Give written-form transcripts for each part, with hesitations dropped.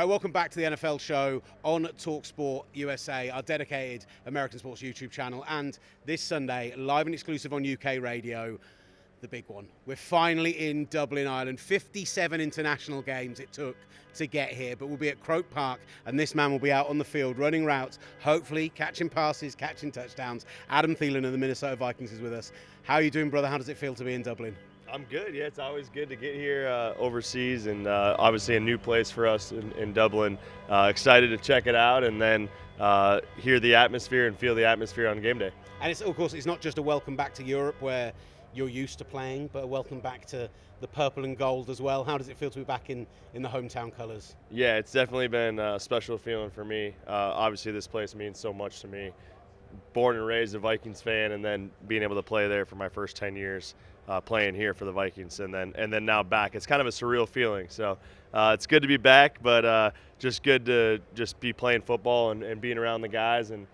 right, welcome back to the NFL show on talkSPORT USA, our dedicated American sports YouTube channel, and this Sunday, live and exclusive on UK radio, the big one. We're finally in Dublin, Ireland. 57 international games it took to get here, but we'll be at Croke Park, and this man will be out on the field running routes, hopefully catching passes, catching touchdowns. Adam Thielen of the Minnesota Vikings is with us. How are you doing, brother? How does it feel to be in Dublin? I'm good. Yeah, it's always good to get here overseas, and obviously a new place for us in Dublin. Excited to check it out and then hear the atmosphere and feel the atmosphere on game day. And it's, of course, it's not just a welcome back to Europe where you're used to playing, but a welcome back to the purple and gold as well. How does it feel to be back in the hometown colours? Yeah, it's definitely been a special feeling for me. Obviously, this place means so much to me. Born and raised a Vikings fan, and then being able to play there for my first 10 years. Playing here for the Vikings, and then now back. It's kind of a surreal feeling. So it's good to be back, but just good to just be playing football and being around the guys. And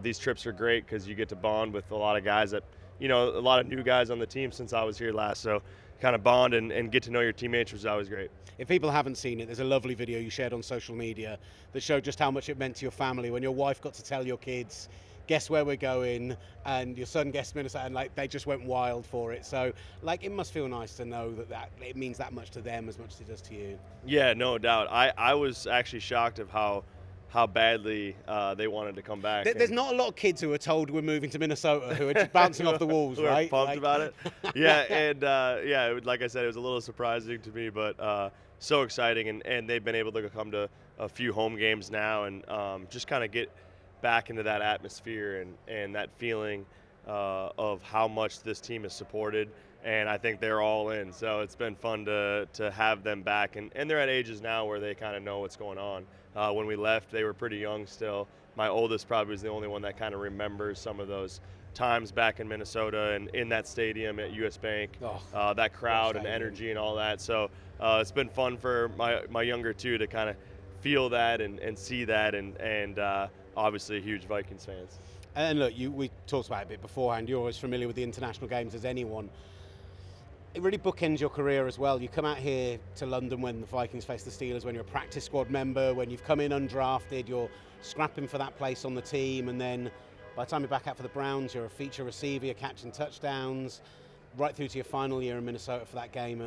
these trips are great because you get to bond with a lot of guys that, a lot of new guys on the team since I was here last. So kind of bond and get to know your teammates was always great. If people haven't seen it, there's a lovely video you shared on social media that showed just how much it meant to your family when your wife got to tell your kids, guess where we're going, and your son guessed Minnesota, and they just went wild for it. So it must feel nice to know that it means that much to them as much as it does to you. Yeah, no doubt. I was actually shocked of how badly they wanted to come back. There's not a lot of kids who are told we're moving to Minnesota who are just bouncing off the walls, who right? Are pumped about it. Yeah, and like I said, it was a little surprising to me, but so exciting, and they've been able to come to a few home games now, and just kind of get back into that atmosphere and that feeling of how much this team is supported, and I think they're all in. So it's been fun to have them back, and they're at ages now where they kind of know what's going on. When we left, they were pretty young still. My oldest probably was the only one that kind of remembers some of those times back in Minnesota and in that stadium at US Bank, that crowd and energy and all that. So it's been fun for my younger two to kind of feel that and see that, and obviously huge Vikings fans. And look, we talked about it a bit beforehand. You're always familiar with the international games as anyone. It really bookends your career as well. You come out here to London when the Vikings face the Steelers, when you're a practice squad member, when you've come in undrafted, you're scrapping for that place on the team, and then by the time you're back out for the Browns, you're a feature receiver, you're catching touchdowns, right through to your final year in Minnesota for that game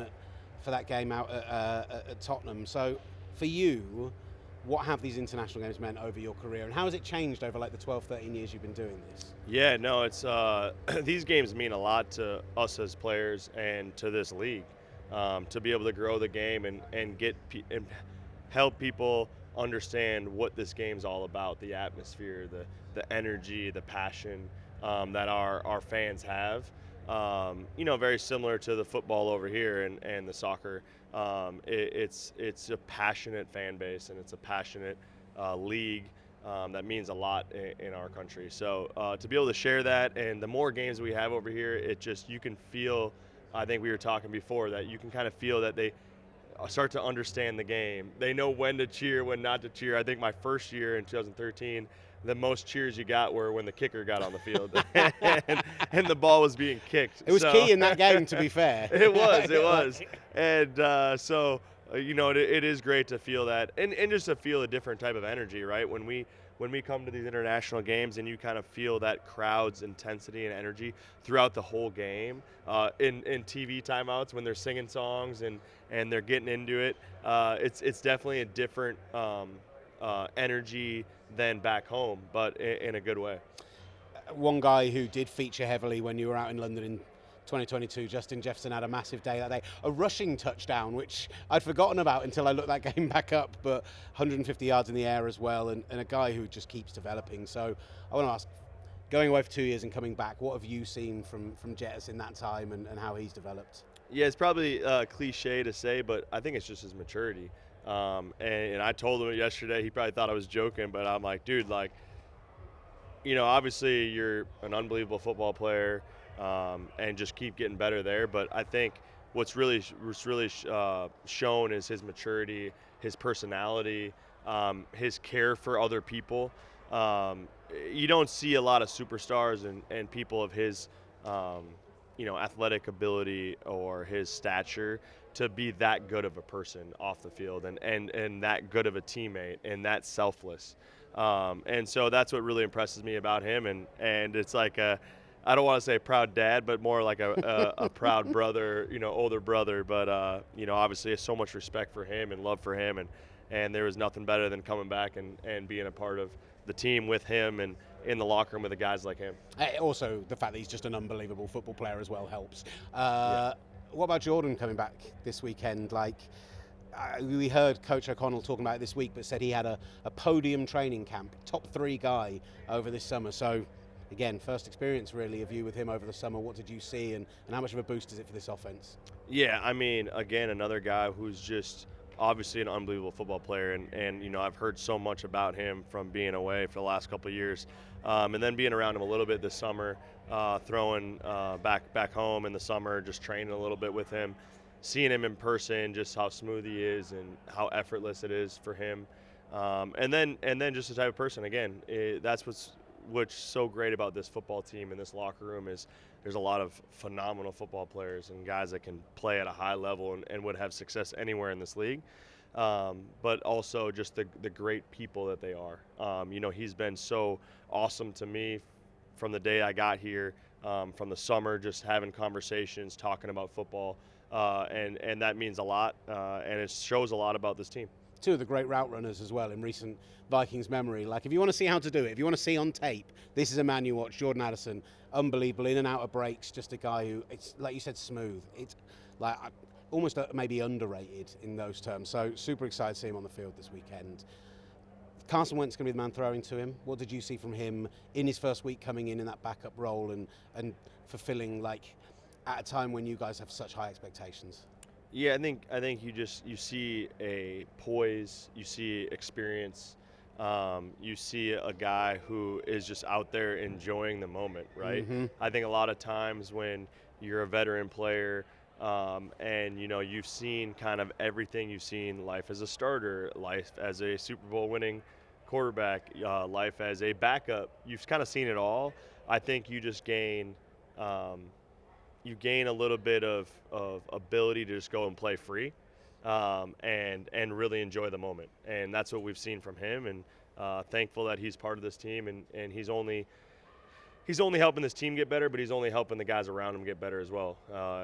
out at Tottenham. So for you, what have these international games meant over your career, and how has it changed over the 12, 13 years you've been doing this? Yeah, no, it's these games mean a lot to us as players and to this league, to be able to grow the game and help people understand what this game's all about, the atmosphere, the energy, the passion that our fans have. Very similar to the football over here and the soccer. It's a passionate fan base, and it's a passionate league that means a lot in our country. So to be able to share that, and the more games we have over here, you can feel, I think we were talking before, that you can kind of feel that they start to understand the game. They know when to cheer, when not to cheer. I think my first year in 2013, the most cheers you got were when the kicker got on the field and the ball was being kicked. It was key in that game, to be fair. It was. And so, it is great to feel that and just to feel a different type of energy, right? When we come to these international games and you kind of feel that crowd's intensity and energy throughout the whole game, in TV timeouts when they're singing songs and they're getting into it, it's definitely a different energy than back home, but in a good way. One guy who did feature heavily when you were out in London in 2022, Justin Jefferson, had a massive day that day. A rushing touchdown, which I'd forgotten about until I looked that game back up, but 150 yards in the air as well, and a guy who just keeps developing. So I want to ask, going away for 2 years and coming back, what have you seen from Jettis in that time and how he's developed? Yeah, it's probably cliche to say, but I think it's just his maturity. And I told him yesterday, he probably thought I was joking, but I'm like, dude, obviously you're an unbelievable football player, and just keep getting better there. But I think what's really shown is his maturity, his personality, his care for other people. You don't see a lot of superstars and people of his, athletic ability or his stature to be that good of a person off the field and that good of a teammate and that selfless. And so that's what really impresses me about him. And it's like I don't want to say proud dad, but more like a proud brother, older brother. But, obviously so much respect for him and love for him. And there was nothing better than coming back and being a part of the team with him and in the locker room with the guys like him. Also, the fact that he's just an unbelievable football player as well helps. Yeah. What about Jordan coming back this weekend? We heard Coach O'Connell talking about it this week, but said he had a podium training camp, top 3 guy over this summer. So, again, first experience really of you with him over the summer. What did you see, and how much of a boost is it for this offense? Yeah, I mean, again, another guy who's just obviously an unbelievable football player, and I've heard so much about him from being away for the last couple of years, and then being around him a little bit this summer, throwing back home in the summer, just training a little bit with him, seeing him in person, just how smooth he is and how effortless it is for him, and then just the type of person. Again, that's what's so great about this football team and this locker room is there's a lot of phenomenal football players and guys that can play at a high level and would have success anywhere in this league, but also just the great people that they are. He's been so awesome to me from the day I got here, from the summer, just having conversations, talking about football, and that means a lot, and it shows a lot about this team. 2 of the great route runners as well in recent Vikings memory. If you want to see how to do it, if you want to see on tape, this is a man you watch. Jordan Addison, unbelievable, in and out of breaks, just a guy who, it's like you said, smooth. It's like almost maybe underrated in those terms. So super excited to see him on the field this weekend. Carson Wentz going to be the man throwing to him. What did you see from him in his first week coming in that backup role and fulfilling, at a time when you guys have such high expectations? Yeah, I think you see a poise, you see experience, you see a guy who is just out there enjoying the moment, right? Mm-hmm. I think a lot of times when you're a veteran player, and you've seen kind of everything. You've seen life as a starter, life as a Super Bowl winning quarterback, life as a backup. You've kind of seen it all. I think you just gain a little bit of ability to just go and play free, and really enjoy the moment. And that's what we've seen from him. And thankful that he's part of this team, and he's only helping this team get better, but he's only helping the guys around him get better as well,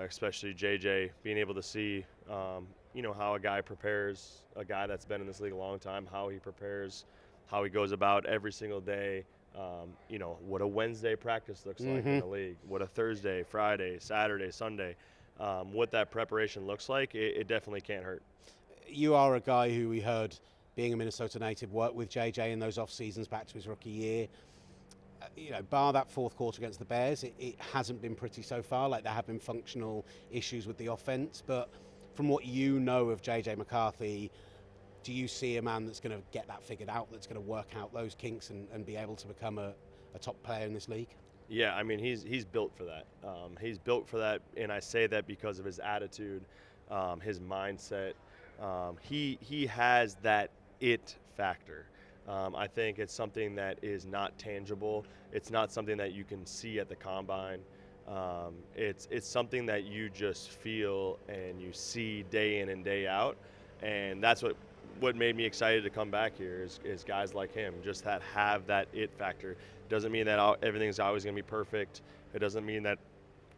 especially JJ, being able to see, how a guy prepares, a guy that's been in this league a long time, how he prepares, how he goes about every single day, what a Wednesday practice looks like in the league, what a Thursday, Friday, Saturday, Sunday, what that preparation looks like, it definitely can't hurt. You are a guy who we heard, being a Minnesota native, worked with JJ in those off seasons back to his rookie year. Bar that fourth quarter against the Bears, it hasn't been pretty so far. There have been functional issues with the offense, but from what you know of JJ McCarthy, do you see a man that's going to get that figured out, that's going to work out those kinks and be able to become a top player in this league? Yeah, I mean, he's built for that. He's built for that, and I say that because of his attitude, his mindset. He has that it factor. I think it's something that is not tangible. It's not something that you can see at the combine. It's something that you just feel and you see day in and day out, and that's what made me excited to come back here is guys like him, just that have that it factor. Doesn't mean that everything's always going to be perfect. It doesn't mean that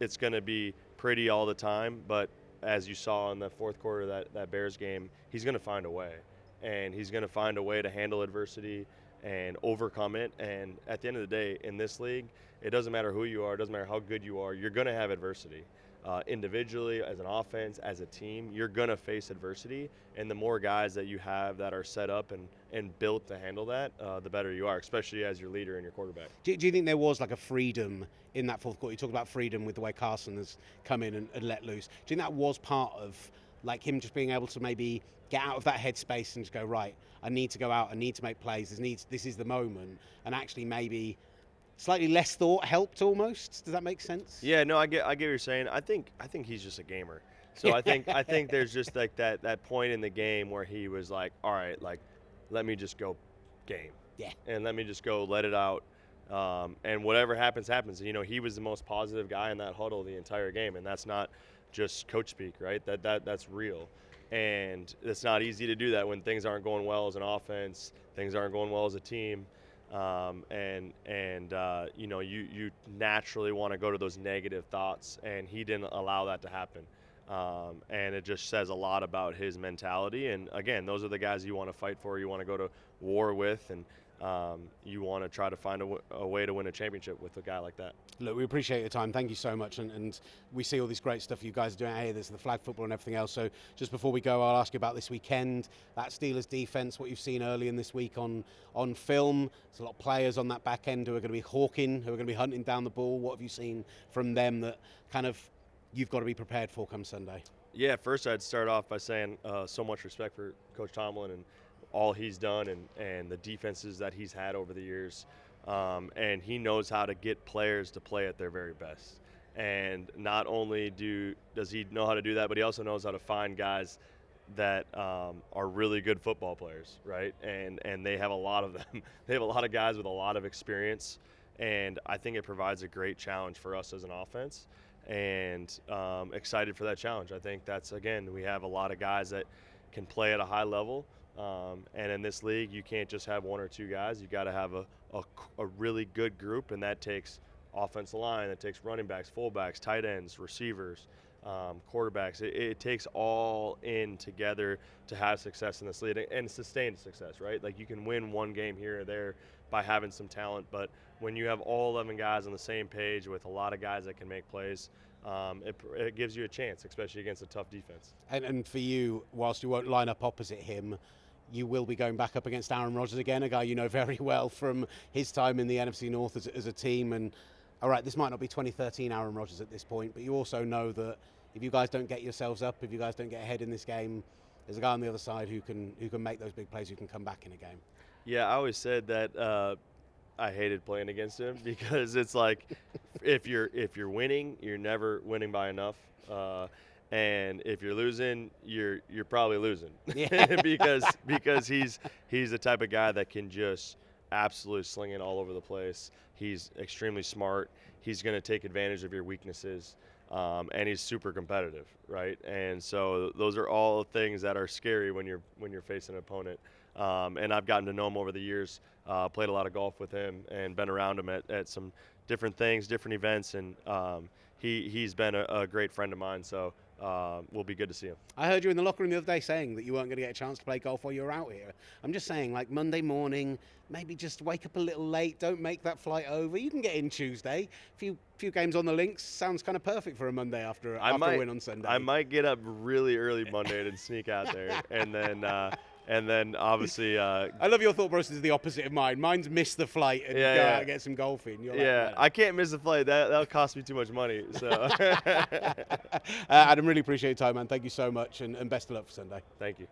it's going to be pretty all the time, but as you saw in the fourth quarter of that Bears game, he's going to find a way. And he's going to find a way to handle adversity and overcome it. And at the end of the day, in this league, it doesn't matter who you are, it doesn't matter how good you are, you're going to have adversity. Individually, as an offense, as a team, you're going to face adversity. And the more guys that you have that are set up and built to handle that, the better you are, especially as your leader and your quarterback. Do you think there was a freedom in that fourth quarter? You talked about freedom with the way Carson has come in and let loose. Do you think that was part of him just being able to maybe get out of that headspace and just go, right, I need to go out, I need to make plays, this is the moment, and actually maybe slightly less thought helped almost? Does that make sense? Yeah, no, I get what you're saying. I think he's just a gamer. So I think there's just that point in the game where he was like, all right, let me just go game. Yeah. And let me just go let it out. And whatever happens, happens. He was the most positive guy in that huddle the entire game, and that's not just coach speak, right? That's real. And it's not easy to do that when things aren't going well as an offense, things aren't going well as a team. You naturally want to go to those negative thoughts, and he didn't allow that to happen. And it just says a lot about his mentality. And again, those are the guys you want to fight for, you want to go to war with, and you want to try to find a way to win a championship with a guy like that. Look, we appreciate your time. Thank you so much. And we see all this great stuff you guys are doing out here. There's the flag football and everything else. So just before we go, I'll ask you about this weekend, that Steelers defense, what you've seen early in this week on film. There's a lot of players on that back end who are going to be hawking, who are going to be hunting down the ball. What have you seen from them that kind of you've got to be prepared for come Sunday? Yeah, first I'd start off by saying so much respect for Coach Tomlin and all he's done and the defenses that he's had over the years. And he knows how to get players to play at their very best. And not only does he know how to do that, but he also knows how to find guys that are really good football players, right? And they have a lot of them. They have a lot of guys with a lot of experience. And I think it provides a great challenge for us as an offense. And excited for that challenge. I think that's, again, we have a lot of guys that can play at a high level. And in this league, you can't just have one or two guys. You got to have a really good group, and that takes offensive line, that takes running backs, fullbacks, tight ends, receivers, quarterbacks. It takes all in together to have success in this league and sustained success, right? Like you can win one game here or there by having some talent, but when you have all 11 guys on the same page with a lot of guys that can make plays, it gives you a chance, especially against a tough defense. And for you, whilst you won't line up opposite him, you will be going back up against Aaron Rodgers again, a guy you know very well from his time in the NFC North as a team. And all right, this might not be 2013 Aaron Rodgers at this point, but you also know that if you guys don't get yourselves up, if you guys don't get ahead in this game, there's a guy on the other side who can make those big plays, who can come back in a game. Yeah, I always said that I hated playing against him because it's like if you're winning, you're never winning by enough. And if you're losing, you're probably losing. Yeah. because he's the type of guy that can just absolutely sling it all over the place. He's extremely smart. He's going to take advantage of your weaknesses, and he's super competitive, right? And so those are all things that are scary when you're facing an opponent. And I've gotten to know him over the years. Played a lot of golf with him and been around him at some different things, different events, and he's been a great friend of mine. So. Will be good to see him. I heard you in the locker room the other day saying that you weren't going to get a chance to play golf while you were out here. I'm just saying, like Monday morning, maybe just wake up a little late. Don't make that flight over. You can get in Tuesday. Few games on the links sounds kind of perfect for a Monday after a win on Sunday. I might get up really early Monday and sneak out there, and then obviously. I love your thought process is the opposite of mine. Mine's miss the flight and go out and get some golf in. You're like, I can't miss the flight. That'll cost me too much money. So. Adam, really appreciate your time, man. Thank you so much, and best of luck for Sunday. Thank you.